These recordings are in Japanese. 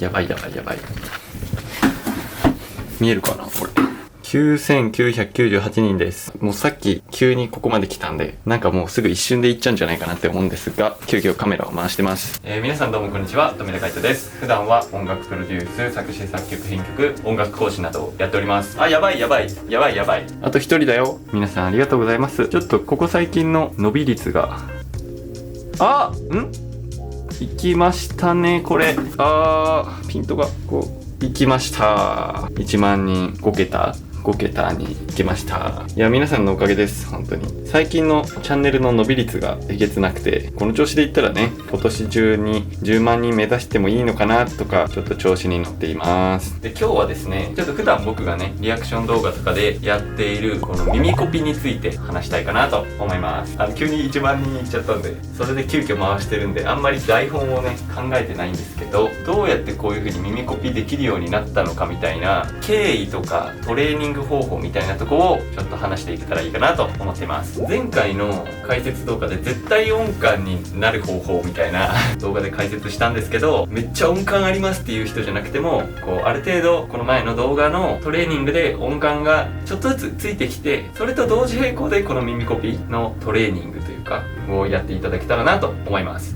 やばい。見えるかなこれ。9998人です。もうさっき急にここまで来たんで、なんかもうすぐ一瞬で行っちゃうんじゃないかなって思うんですが、急遽カメラを回してます。皆さんどうもこんにちは、富田海人です。普段は音楽プロデュース、作詞作曲編曲、音楽講師などをやっております。あ、やばい。あと一人だよ。皆さんありがとうございます。ちょっとここ最近の伸び率が、行きましたね、これ。ピントがこう行きました。1万人5桁に行きました。いや、皆さんのおかげです。本当に。最近のチャンネルの伸び率がえげつなくて、この調子で言ったらね、今年中に10万人目指してもいいのかなとか、ちょっと調子に乗っています。で、今日はですね、ちょっと普段僕がね、リアクション動画とかでやっている、この耳コピについて話したいかなと思います。急に1万人いっちゃったんで、それで急遽回してるんで、あんまり台本をね、考えてないんですけど、どうやってこういう風に耳コピできるようになったのかみたいな、経緯とかトレーニング方法みたいなとこをちょっと話していけたらいいかなと思っています。前回の解説動画で絶対音感になる方法みたいな動画で解説したんですけど、めっちゃ音感ありますっていう人じゃなくても、こうある程度この前の動画のトレーニングで音感がちょっとずつついてきて、それと同時並行でこの耳コピのトレーニングというかをやっていただけたらなと思います。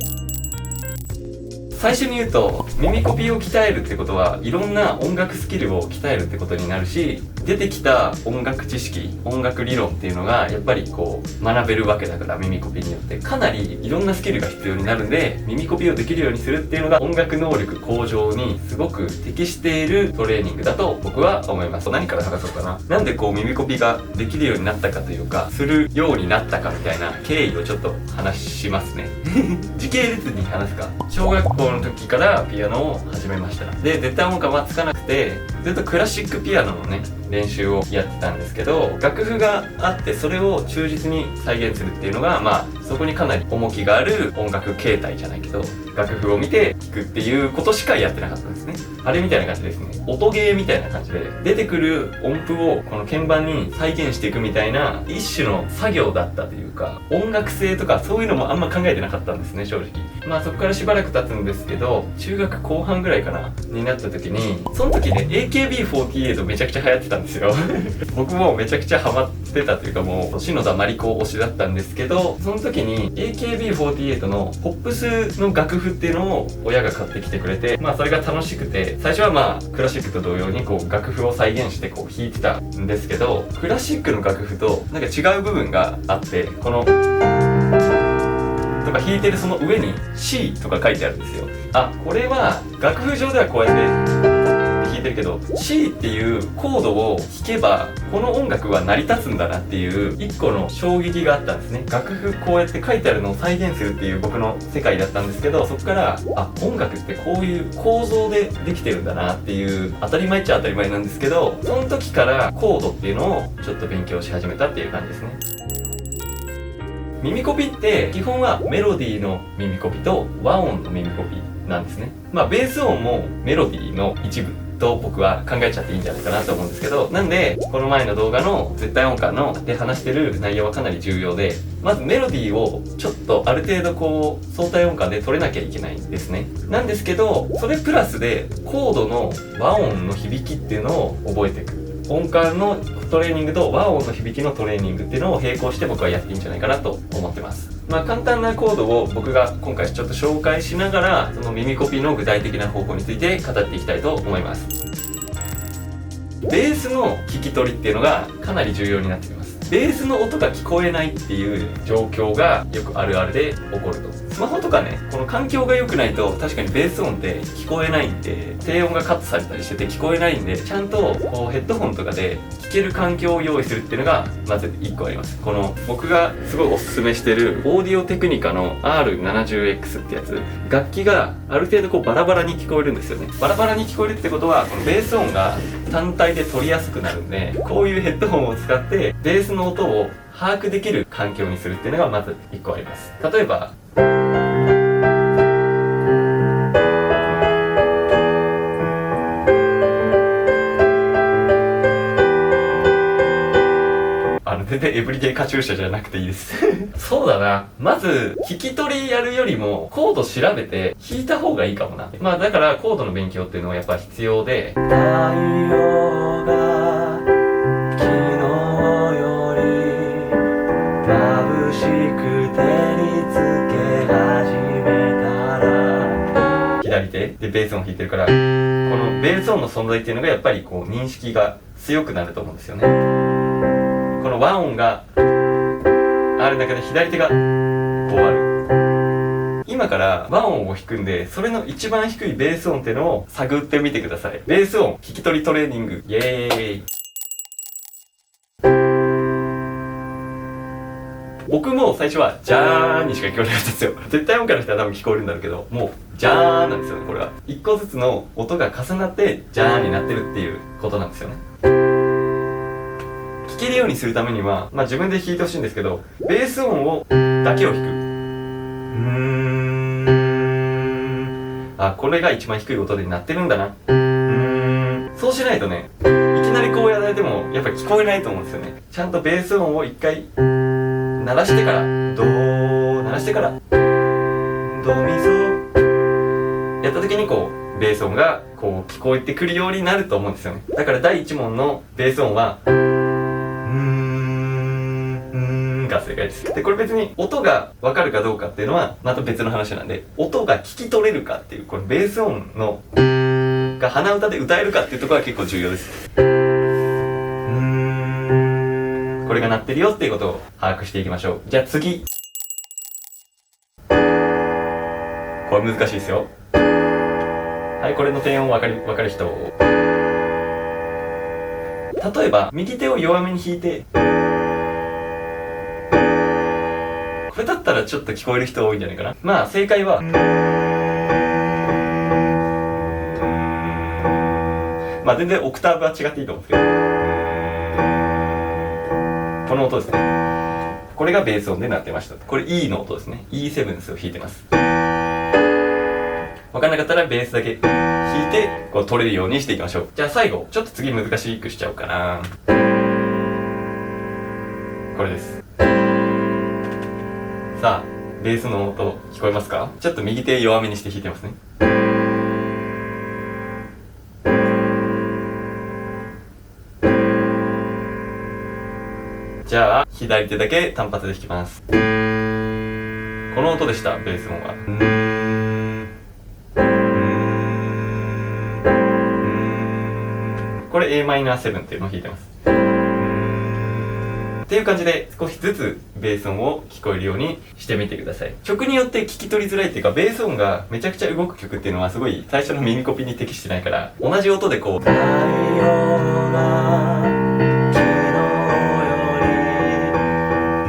最初に言うと、耳コピを鍛えるってことはいろんな音楽スキルを鍛えるってことになるし、出てきた音楽知識、音楽理論っていうのがやっぱりこう学べるわけだから、耳コピによってかなりいろんなスキルが必要になるんで、耳コピをできるようにするっていうのが音楽能力向上にすごく適しているトレーニングだと僕は思います。何から話そうかな。なんでこう耳コピができるようになったかというか、するようになったかみたいな経緯をちょっと話しますね。時系列に話すか。小学校の時からピアノを始めました。で、絶対音感はつかなくて、ずっとクラシックピアノのね、練習をやってたんですけど、楽譜があってそれを忠実に再現するっていうのが、そこにかなり重きがある音楽形態じゃないけど、楽譜を見て聴くっていうことしかやってなかったんですね。あれみたいな感じですね。音ゲーみたいな感じで、出てくる音符をこの鍵盤に再現していくみたいな一種の作業だったというか、音楽性とかそういうのもあんま考えてなかったんですね、正直。そこからしばらく経つんですけど、中学後半ぐらいかなになった時に、その時ね AKB48 めちゃくちゃ流行ってたんですよ。僕もめちゃくちゃハマってたというか、もう篠田麻里子推しだったんですけど、その時に AKB48 のポップスの楽譜っていうのを親が買ってきてくれて、それが楽しくて、最初はクラシックと同様にこう楽譜を再現してこう弾いてたんですけど、クラシックの楽譜となんか違う部分があって、このとか弾いてるその上に C とか書いてあるんですよ。これは楽譜上ではこうやって弾いてるけど C っていうコードを弾けばこの音楽は成り立つんだなっていう一個の衝撃があったんですね。楽譜こうやって書いてあるのを再現するっていう僕の世界だったんですけど、そこから音楽ってこういう構造でできてるんだなっていう、当たり前っちゃ当たり前なんですけど、その時からコードっていうのをちょっと勉強し始めたっていう感じですね。耳コピって基本はメロディーの耳コピと和音の耳コピなんですね。ベース音もメロディーの一部と僕は考えちゃっていいんじゃないかなと思うんですけど、なんでこの前の動画の絶対音感ので話してる内容はかなり重要で、まずメロディーをちょっとある程度こう相対音感で取れなきゃいけないんですね。なんですけど、それプラスでコードの和音の響きっていうのを覚えていく。音感のトレーニングと和音の響きのトレーニングっていうのを並行して僕はやっていいんじゃないかなと思ってます。簡単なコードを僕が今回ちょっと紹介しながら、その耳コピの具体的な方法について語っていきたいと思います。ベースの聞き取りっていうのがかなり重要になってきます。ベースの音が聞こえないっていう状況がよくあるあるで起こると。スマホとかね、この環境が良くないと確かにベース音って聞こえないんで、低音がカットされたりしてて聞こえないんで、ちゃんとこうヘッドホンとかで聞ける環境を用意するっていうのがまず1個あります。この僕がすごいおすすめしてるオーディオテクニカの R70X ってやつ、楽器がある程度こうバラバラに聞こえるんですよね。バラバラに聞こえるってことは、このベース音が単体で取りやすくなるんで、こういうヘッドホンを使ってベースの音を把握できる環境にするっていうのがまず1個あります。例えば全然エブリデイカチューシャじゃなくていいですそうだな、まず弾き取りやるよりもコード調べて弾いた方がいいかもな。まあだからコードの勉強っていうのはやっぱ必要で、太陽が昨日より眩しく照りつけ始めたら、左手でベース音弾いてるから、このベース音の存在っていうのがやっぱりこう認識が強くなると思うんですよね。この和音がある中で左手が終わる。今から和音を弾くんで、それの一番低いベース音っていうのを探ってみてください。ベース音聞き取りトレーニング、イエーイ。僕も最初はジャーにしか聞こえなかったんですよ。絶対音感の人は多分聞こえるんだろうけど、もうジャーなんですよね。これは一個ずつの音が重なってジャーになってるっていうことなんですよね。聞けるようにするためには、まあ自分で弾いてほしいんですけど、ベース音をだけを弾く。あ、これが一番低い音でなってるんだな。そうしないとね、いきなりこうやられてもやっぱり聞こえないと思うんですよね。ちゃんとベース音を一回鳴らしてから、ドー鳴らしてから、ドミソやった時にこうベース音がこう聞こえてくるようになると思うんですよね。だから第一問のベース音はが正解です。で、これ別に音がわかるかどうかっていうのはまた別の話なんで、音が聞き取れるかっていう、これベース音のが鼻歌で歌えるかっていうところが結構重要です。これが鳴ってるよっていうことを把握していきましょう。じゃあ次。これ難しいですよ。はい、これの低音わかる人。例えば右手を弱めに弾いて、これだったらちょっと聞こえる人多いんじゃないかな。まあ正解はまあ全然オクターブは違っていいと思うんですけど、この音ですね。これがベース音で鳴ってました。これ E の音ですね。E7 を弾いてます。わかんなかったらベースだけ弾いてこう取れるようにしていきましょう。じゃあ最後ちょっと次難しくしちゃおうかな。これです。さあベースの音聞こえますか？ちょっと右手弱めにして弾いてますね。じゃあ左手だけ単発で弾きます。この音でした。ベース音はこれ Am7 っていうのを弾いてます。っていう感じで少しずつベース音を聞こえるようにしてみてください。曲によって聞き取りづらいっていうか、ベース音がめちゃくちゃ動く曲っていうのはすごい最初の耳コピに適してないから、同じ音でこう太陽が昨日より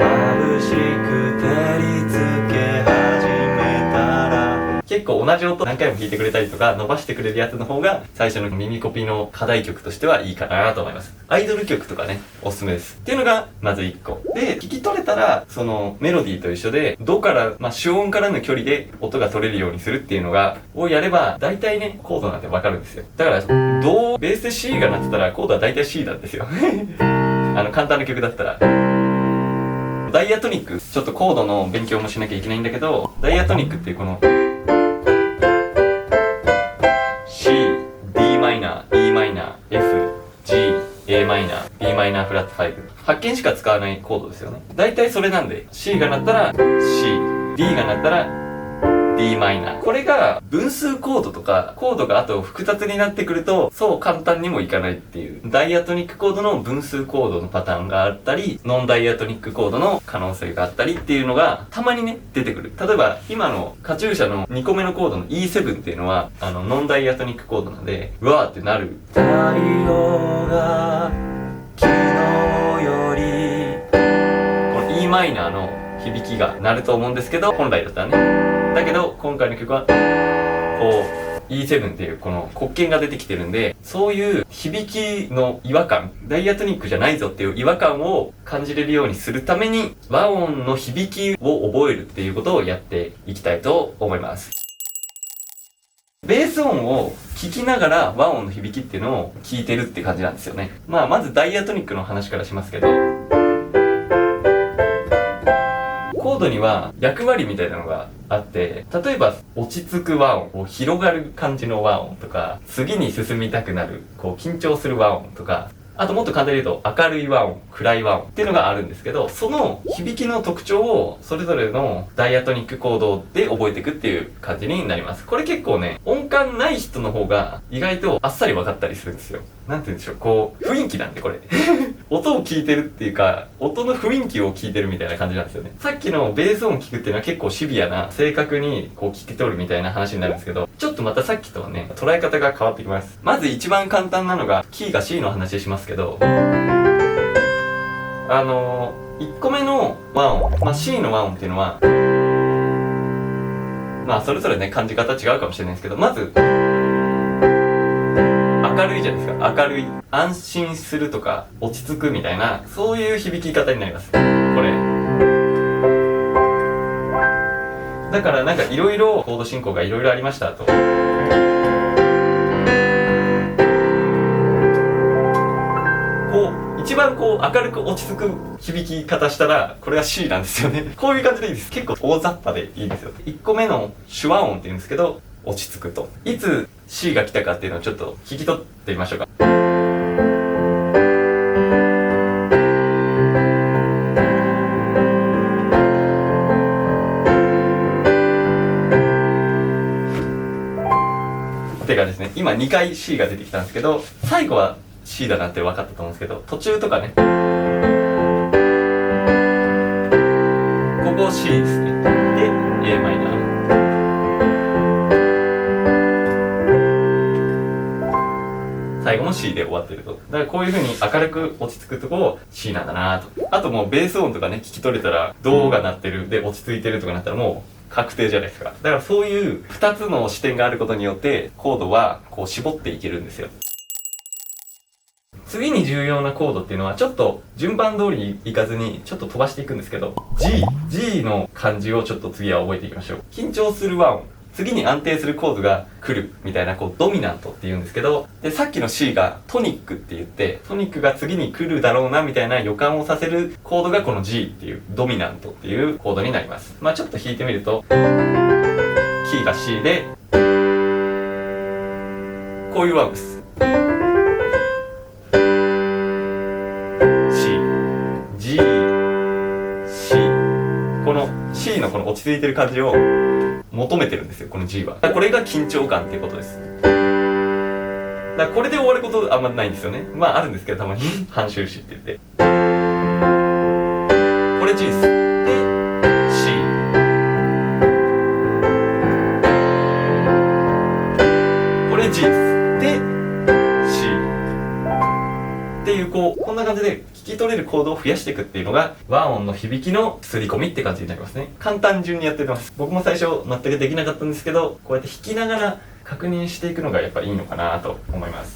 眩しく照りつけ始めたら、結構同じ音何回も弾いてくれたりとか伸ばしてくれるやつの方が最初の耳コピの課題曲としてはいいかなと思います。アイドル曲とかね、おすすめです。っていうのがまず1個。で、聞き取れたらそのメロディーと一緒でドから、主音からの距離で音が取れるようにするっていうのをやれば大体ね、コードなんてわかるんですよ。だからド、ベースで C が鳴ってたらコードは大体 C なんですよ簡単な曲だったら。ダイアトニック、ちょっとコードの勉強もしなきゃいけないんだけど、ダイアトニックっていうこのC、D マイナー、E マイナー、F、G、A マイナー、B マイナーフラット5。8鍵しか使わないコードですよね。大体それなんで、C が鳴ったら C、D が鳴ったらD マイナー。これが分数コードとかコードがあと複雑になってくるとそう簡単にもいかないっていう、ダイアトニックコードの分数コードのパターンがあったり、ノンダイアトニックコードの可能性があったりっていうのがたまにね出てくる。例えば今のカチューシャの2個目のコードの E7 っていうのはノンダイアトニックコードなんで、うわーってなる。太陽が昨日より、この E マイナーの響きが鳴ると思うんですけど、本来だったらね。だけど今回の曲はこう E7 っていうこの黒鍵が出てきてるんで、そういう響きの違和感、ダイアトニックじゃないぞっていう違和感を感じれるようにするために和音の響きを覚えるっていうことをやっていきたいと思います。ベース音を聞きながら和音の響きっていうのを聞いてるって感じなんですよね。まずダイアトニックの話からしますけど、ードには役割みたいなのがあって、例えば落ち着く和音、こう広がる感じの和音とか、次に進みたくなる、こう緊張する和音とか、あともっと簡単に言うと明るい和音、暗い和音っていうのがあるんですけど、その響きの特徴をそれぞれのダイアトニックコードで覚えていくっていう感じになります。これ結構ね、音感ない人の方が意外とあっさり分かったりするんですよ。なんて言うんでしょう、こう、雰囲気なんでこれ。音を聞いてるっていうか、音の雰囲気を聞いてるみたいな感じなんですよね。さっきのベース音聞くっていうのは結構シビアな、正確にこう聞き取るみたいな話になるんですけど、ちょっとまたさっきとはね、捉え方が変わってきます。まず一番簡単なのが、キーが C の話しますけど、1個目の和音、C の和音っていうのは、それぞれね、感じ方違うかもしれないですけど、まず、明るいじゃないですか。明るい。安心するとか、落ち着くみたいな、そういう響き方になります。これ。だからなんかいろいろコード進行がいろいろありましたと。一番こう明るく落ち着く響き方したらこれは C なんですよね。こういう感じでいいです。結構大雑把でいいんですよ。1個目の手話音っていうんですけど、落ち着くと。いつ C が来たかっていうのをちょっと聞き取ってみましょうか。って感じですね。今2回 C が出てきたんですけど、最後はC だなって分かったと思うんですけど、途中とかね、ここ C ですね。で、A マイナー。最後も C で終わってると。だからこういう風に明るく落ち着くとこを C なんだなと。あともうベース音とかね、聞き取れたら、どうが鳴ってる、で、落ち着いてるとかなったらもう、確定じゃないですか。だからそういう2つの視点があることによって、コードはこう絞っていけるんですよ。次に重要なコードっていうのはちょっと順番通りにいかずにちょっと飛ばしていくんですけど、G の漢字をちょっと次は覚えていきましょう。緊張する和音。次に安定するコードが来るみたいな、こうドミナントって言うんですけど、で、さっきの C がトニックって言って、トニックが次に来るだろうなみたいな予感をさせるコードがこの G っていうドミナントっていうコードになります。ちょっと弾いてみると、キーが C で、こういう和音です。この C のこの落ち着いてる感じを求めてるんですよ、この G は。これが緊張感っていうことです。だからこれで終わることあんまないんですよね。あるんですけど、たまに半終止って言って。これ G です。で、C。これ G です。で、C。っていう、こんな感じで聞き取れるコードを増やしていくっていうのが和音の響きの刷り込みって感じになりますね。簡単順にやってます。僕も最初全くできなかったんですけど、こうやって弾きながら確認していくのがやっぱいいのかなと思います。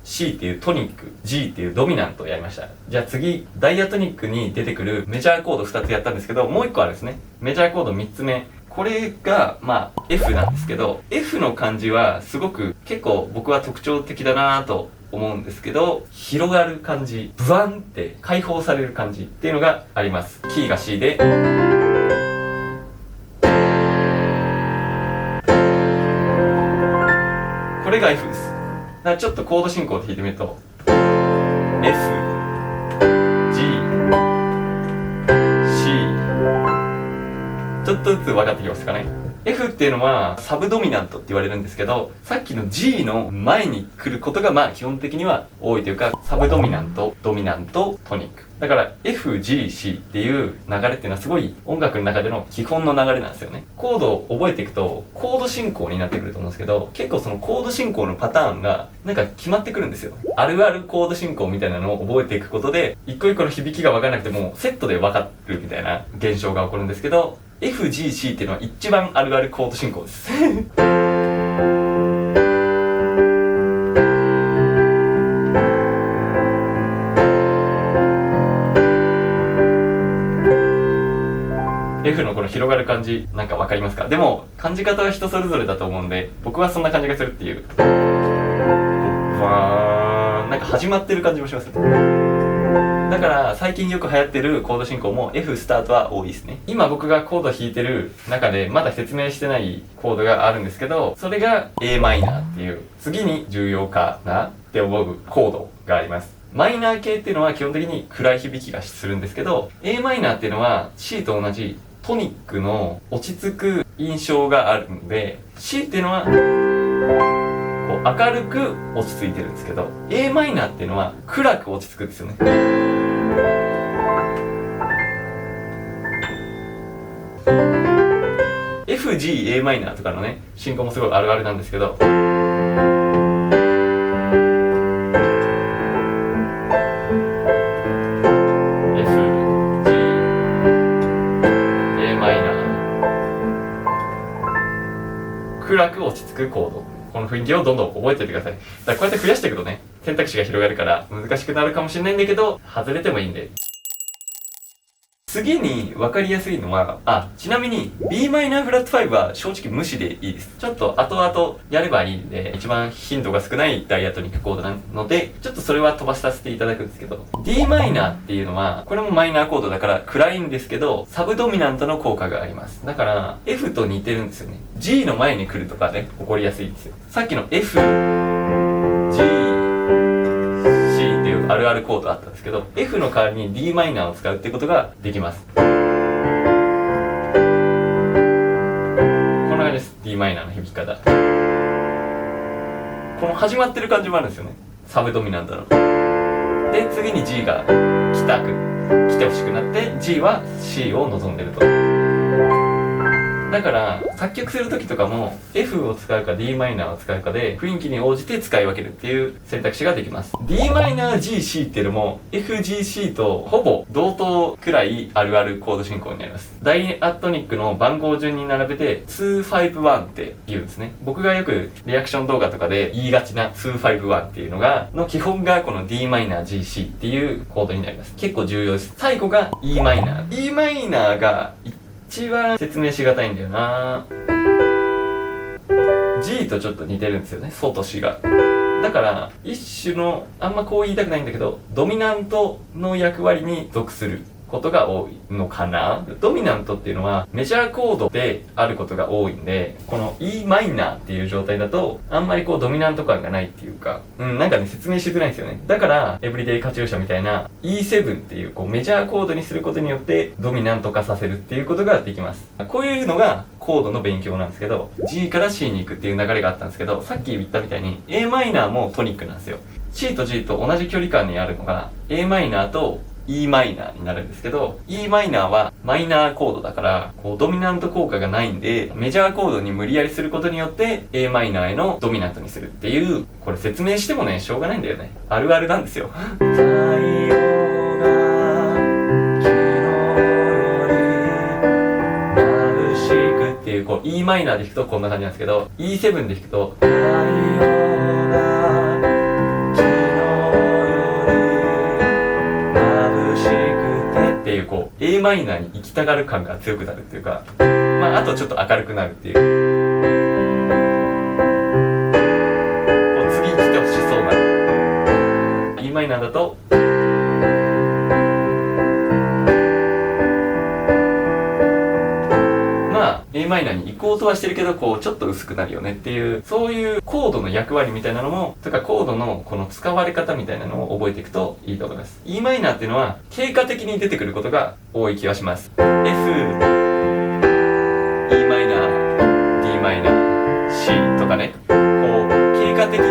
C っていうトニック、G っていうドミナントをやりました。じゃあ次、ダイアトニックに出てくるメジャーコード2つやったんですけど、もう1個あるんですね。メジャーコード3つ目。これが、F なんですけど、F の漢字はすごく結構僕は特徴的だなと思うんですけど、広がる感じ、ブワンって解放される感じっていうのがあります。キーが C で、これが F です。だからちょっとコード進行で弾いてみると、F、G、C、ちょっとずつ分かってきますかね。F っていうのはサブドミナントって言われるんですけど、さっきの G の前に来ることが基本的には多いというか、サブドミナント、ドミナント、トニック。だから F、G、C っていう流れっていうのはすごい音楽の中での基本の流れなんですよね。コードを覚えていくとコード進行になってくると思うんですけど、結構そのコード進行のパターンがなんか決まってくるんですよ。あるあるコード進行みたいなのを覚えていくことで、一個一個の響きが分からなくてもセットで分かるみたいな現象が起こるんですけど、FGC っていうのは一番あるあるコード進行です。F のこの広がる感じ、なんかわかりますか？でも感じ方は人それぞれだと思うんで、僕はそんな感じがするっていう。わー、なんか始まってる感じもしますね。だかだから最近よく流行ってるコード進行も F スタートは多いですね。今僕がコード弾いてる中でまだ説明してないコードがあるんですけど、それが a マイナーっていう次に重要かなって思うコードがあります。マイナー系っていうのは基本的に暗い響きがするんですけど、 a マイナーっていうのは C と同じトニックの落ち着く印象があるので、 C っていうのはこう明るく落ち着いてるんですけど、 a マイナーっていうのは暗く落ち着くんですよね。FG、A マイナーとかのね、進行もすごいあるあるなんですけど、暗く落ち着くコード。この雰囲気をどんどん覚えておいてください。だからこうやって増やしていくとね、選択肢が広がるから難しくなるかもしれないんだけど、外れてもいいんで。次に分かりやすいのは、ちなみに b マイナーフラット5は正直無視でいいです。ちょっと後々やればいいんで、一番頻度が少ないダイアトニックコードなので、ちょっとそれは飛ばさせていただくんですけど、 d マイナーっていうのは、これもマイナーコードだから暗いんですけど、サブドミナントの効果があります。だから F と似てるんですよね。G の前に来るとかね、起こりやすいんですよ。さっきの F、G、っていうあるあるコードあったんですけど、 F の代わりに d マイナーを使うってことができます。こんな感じです。 d マイナーの響き方。この始まってる感じもあるんですよね、サブドミナントの。で次に G が来てほしくなって、 G は C を望んでると。だから作曲する時とかも F を使うか d マイナーを使うかで雰囲気に応じて使い分けるっていう選択肢ができます。 d マイナー GC っていうのも FGC とほぼ同等くらいあるあるコード進行になります。ダイアトニックの番号順に並べて251って言うんですね。僕がよくリアクション動画とかで言いがちな251っていうのがの基本がこの d マイナー GC っていうコードになります。結構重要です。最後が e マイナー。e マイナーが一番説明しがたいんだよな。 G とちょっと似てるんですよね、ソとシが。だから一種の、あんまこう言いたくないんだけど、ドミナントの役割に属することが多いのかな。ドミナントっていうのはメジャーコードであることが多いんで、この E マイナーっていう状態だとあんまりこうドミナント感がないっていうか、なんかね説明しづらいんですよね。だからエブリデイカチューシャみたいな E7 っていうこうメジャーコードにすることによってドミナント化させるっていうことができます。こういうのがコードの勉強なんですけど、 G から C に行くっていう流れがあったんですけど、さっき言ったみたいに A マイナーもトニックなんですよ。 C と G と同じ距離感にあるのが A マイナーとE マイナーになるんですけど、 E マイナーはマイナーコードだからこうドミナント効果がないんで、メジャーコードに無理やりすることによって A マイナーへのドミナントにするっていう、これ説明してもねしょうがないんだよね。あるあるなんですよ。太陽が昨日より眩しくっていうこう E マイナーで弾くとこんな感じなんですけど、 E7 で弾くと太陽がっていうこう A マイナーに行きたがる感が強くなるっていうか、あとちょっと明るくなるっていう、こう次来てほしそうな E マイナーだとA マイナーに行こうとはしてるけどこうちょっと薄くなるよねっていう、そういうコードの役割みたいなのもとかコードのこの使われ方みたいなのを覚えていくといいと思います。 E マイナーっていうのは経過的に出てくることが多い気がします。 F、E マイナー、D マイナー、C とかね、こう経過的に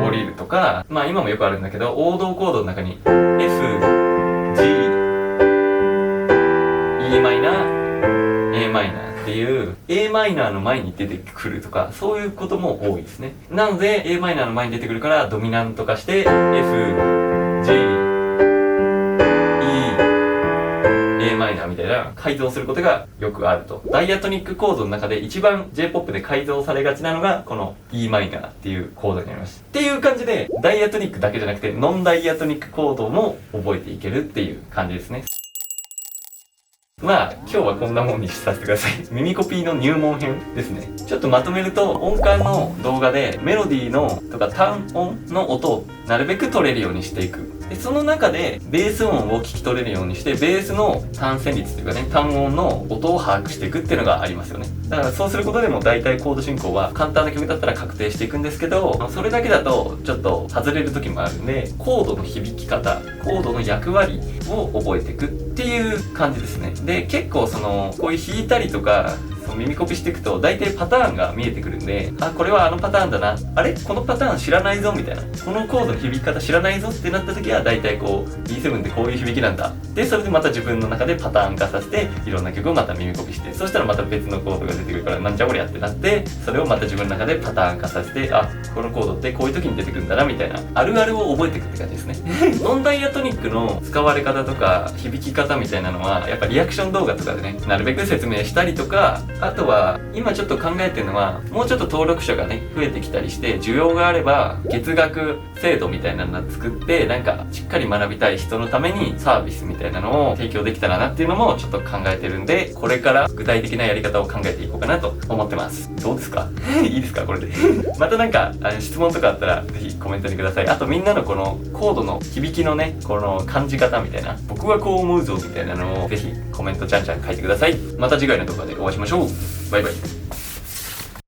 降りるとか、今もよくあるんだけど王道コードの中に F、G、E マイナー、A マイナーっていう A マイナーの前に出てくるとか、そういうことも多いですね。なので A マイナーの前に出てくるからドミナント化して F、G、A マイナーみたいな改造することがよくあると。ダイアトニックコードの中で一番 J-POP で改造されがちなのがこの E マイナーっていうコードになります。っていう感じでダイアトニックだけじゃなくてノンダイアトニックコードも覚えていけるっていう感じですね。まあ今日はこんなもんにさせてください。耳コピーの入門編ですね。ちょっとまとめると、音感の動画でメロディーのとか単音の音をなるべく取れるようにしていく。でその中でベース音を聞き取れるようにして、ベースの単旋律というかね、単音の音を把握していくっていうのがありますよね。だからそうすることでも大体コード進行は簡単な曲だったら確定していくんですけど、それだけだとちょっと外れる時もあるんで、コードの響き方、コードの役割を覚えていくっていう感じですね。で結構こういう弾いたりとか耳コピしていくと大体パターンが見えてくるんで、あ、これはあのパターンだな、あれこのパターン知らないぞみたいな、このコードの響き方知らないぞってなった時は大体こう B7 ってこういう響きなんだ。でそれでまた自分の中でパターン化させていろんな曲をまた耳コピして、そしたらまた別のコードが出てくるからなんじゃこりゃってなって、それをまた自分の中でパターン化させて、あ、このコードってこういう時に出てくるんだなみたいな、あるあるを覚えていくって感じですね。ノンダイアトニックの使われ方とか響き方みたいなのはやっぱリアクション動画とかでね、なるべく説明したりとか、あとは今ちょっと考えてるのは、もうちょっと登録者がね増えてきたりして需要があれば月額制度みたいなのを作って、なんかしっかり学びたい人のためにサービスみたいなのを提供できたらなっていうのもちょっと考えてるんで、これから具体的なやり方を考えていこうかなと思ってます。どうですか？いいですかこれで。またなんか質問とかあったらぜひコメントにください。あとみんなのこのコードの響きのね、この感じ方みたいな、僕はこう思うぞみたいなのをぜひコメントちゃんちゃん書いてください。また次回の動画でお会いしましょう。バイバイ。